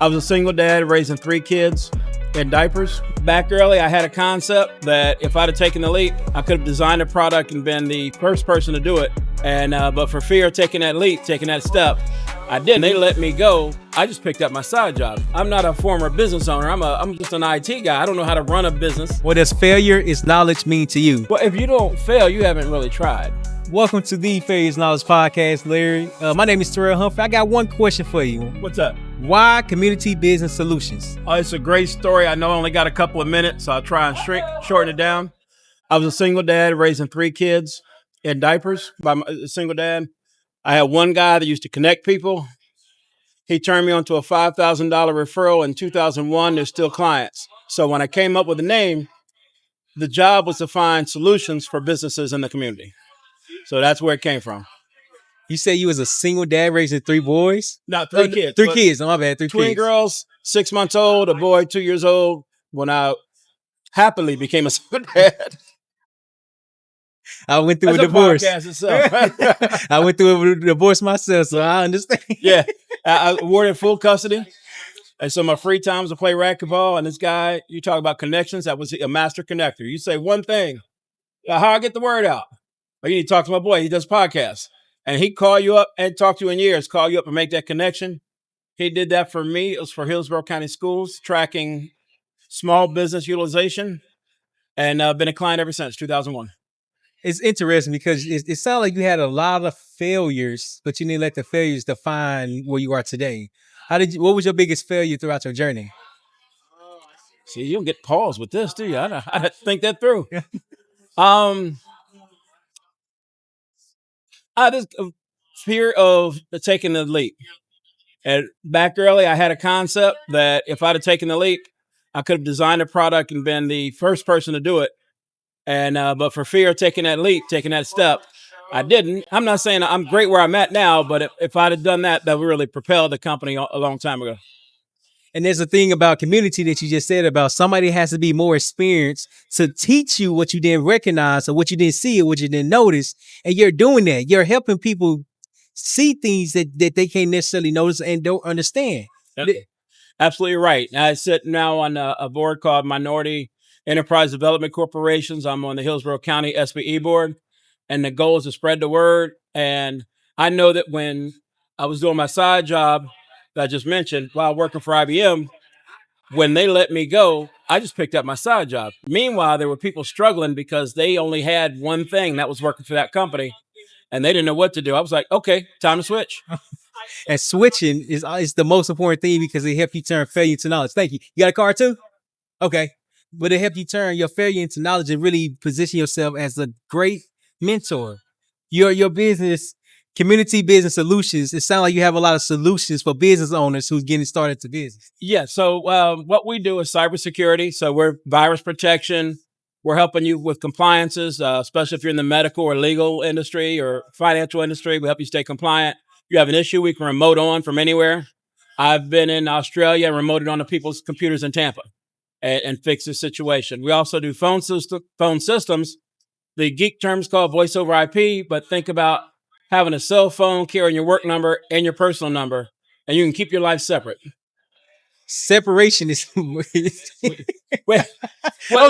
I was a single dad raising 3 kids in diapers. Back early, I had a concept that if I'd have taken the leap, I could have designed a product and been the first person to do it. But for fear of taking that leap, taking that step, I didn't. They let me go. I just picked up my side job. I'm not a former business owner. I'm just an IT guy. I don't know how to run a business. What does failure is knowledge mean to you? Well, if you don't fail, you haven't really tried. Welcome to the Failure is Knowledge podcast, Larry. My name is Terrell Humphrey. I got one question for you. What's up? Why community business solutions? Oh, it's a great story. I know I only got a couple of minutes, so I'll try and shorten it down. I was a single dad raising 3 kids in diapers by a single dad. I had one guy that used to connect people. He turned me onto a $5,000 referral in 2001. They're still clients. So when I came up with the name, the job was to find solutions for businesses in the community. So that's where it came from. You say you was a single dad raising 3 boys? No, 3 kids. 3 kids. Oh, my bad. 3 Twin kids. girls, 6 months old, a boy 2 years old. When I happily became a single dad. I went through That's a divorce. Podcast itself. I went through a divorce myself, so I understand. Yeah, I awarded full custody. And so my free time was to play racquetball. And this guy, you talk about connections, that was a master connector. You say one thing, how I get the word out. Or you need to talk to my boy. He does podcasts. And he'd call you up and talk to you in years, call you up and make that connection. He did that for me. It was for Hillsborough County Schools, tracking small business utilization. And I've been a client ever since 2001. It's interesting because it sounds like you had a lot of failures, but you didn't let the failures define where you are today. What was your biggest failure throughout your journey? See, you don't get pause with this, do you? I had to think that through. I just fear of taking the leap. And back early, I had a concept that if I'd have taken the leap, I could have designed a product and been the first person to do it. But for fear of taking that leap, taking that step, I didn't. I'm not saying I'm great where I'm at now, but if I'd have done that, that would really propel the company a long time ago. And there's a thing about community that you just said about somebody has to be more experienced to teach you what you didn't recognize or what you didn't see or what you didn't notice. And you're doing that. You're helping people see things that they can't necessarily notice and don't understand. Yep. Absolutely right. I sit now on a board called Minority Enterprise Development Corporations. I'm on the Hillsborough County SBE board. And the goal is to spread the word. And I know that when I was doing my side job that I just mentioned while working for IBM, when they let me go, I just picked up my side job. Meanwhile, there were people struggling because they only had one thing that was working for that company and they didn't know what to do. I was like, okay, time to switch. And switching is the most important thing because it helps you turn failure into knowledge. Thank you. You got a car too? Okay. But it helps you turn your failure into knowledge and really position yourself as a great mentor. Your business, community business solutions, it sounds like you have a lot of solutions for business owners who's getting started to business. Yeah. So what we do is cybersecurity. So we're virus protection. We're helping you with compliances, especially if you're in the medical or legal industry or financial industry. We help you stay compliant. You have an issue, we can remote on from anywhere. I've been in Australia and remoted onto people's computers in Tampa and fix the situation. We also do phone systems. The geek term is called voice over IP, but think about having a cell phone carrying your work number and your personal number, and you can keep your life separate. Separation is well,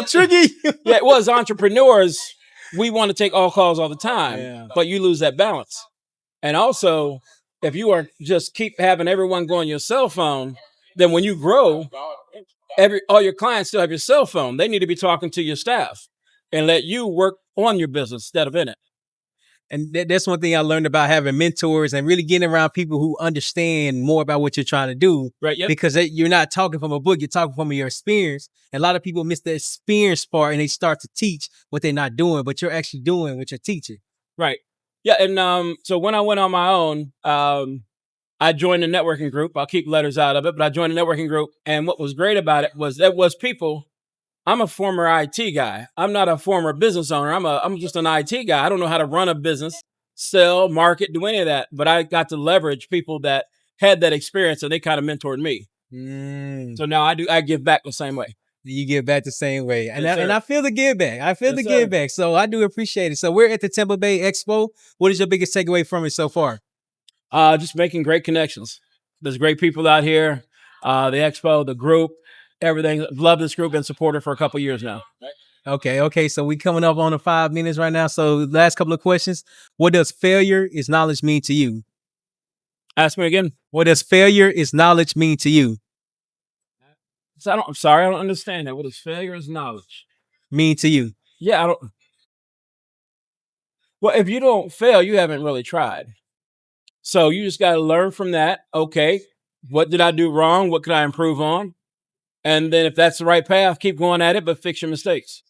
tricky. Yeah, it was entrepreneurs. We want to take all calls all the time, but you lose that balance. And also, if you are just keep having everyone go on your cell phone, then when you grow, all your clients still have your cell phone. They need to be talking to your staff and let you work on your business instead of in it. And that's one thing I learned about having mentors and really getting around people who understand more about what you're trying to do. Right. Yep. Because you're not talking from a book, you're talking from your experience. And a lot of people miss the experience part and they start to teach what they're not doing, but you're actually doing what you're teaching. Right. Yeah. And so when I went on my own, I joined a networking group. I'll keep letters out of it, but I joined a networking group. And what was great about it was there was people. I'm a former IT guy. I'm not a former business owner. I'm just an IT guy. I don't know how to run a business, sell, market, do any of that. But I got to leverage people that had that experience and they kind of mentored me. So now I give back the same way. You give back the same way. And, Yes, I feel the give back. I feel Yes, the sir. give back. So I do appreciate it. So we're at the Tampa Bay Expo. What is your biggest takeaway from it so far? Just making great connections. There's great people out here. the expo, the group, everything. Love this group. Been supported for a couple years now. Okay. So we coming up on the 5 minutes right now. So last couple of questions. What does failure is knowledge mean to you? Ask me again. What does failure is knowledge mean to you? So I'm sorry, I don't understand that. What is failure is knowledge? Mean to you? Yeah, I don't. Well, if you don't fail, you haven't really tried. So you just got to learn from that. Okay, what did I do wrong? What could I improve on? And then if that's the right path, keep going at it, but fix your mistakes.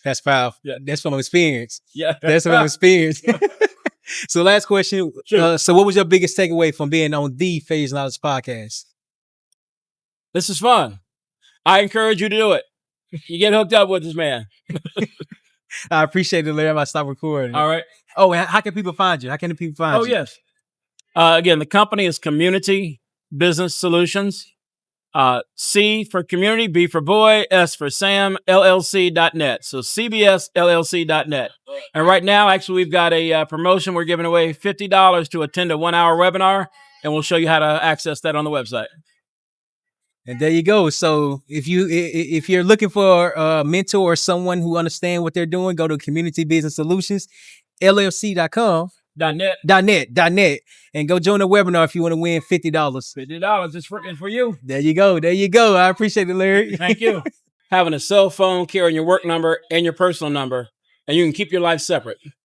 That's powerful. Yeah. That's from experience. Yeah. That's from experience. So last question. Sure. So what was your biggest takeaway from being on the Phase Knowledge podcast? This is fun. I encourage you to do it. You get hooked up with this man. I appreciate it, Larry. I'm about to stop recording. All right. Oh, and how can people find you? How can the people find you? Oh, yes. Again, the company is Community Business Solutions. C for community, B for boy, S for Sam, LLC.net. So CBSLLC.net. And right now, actually, we've got a promotion. We're giving away $50 to attend a 1-hour webinar, and we'll show you how to access that on the website. And there you go. So if you're looking for a mentor or someone who understands what they're doing, go to Community Business Solutions, LLC.com. .net, and go join the webinar if you want to win $50. $50 is for you. There you go. I appreciate it, Larry. Thank you. Having a cell phone carrying your work number and your personal number, and you can keep your life separate.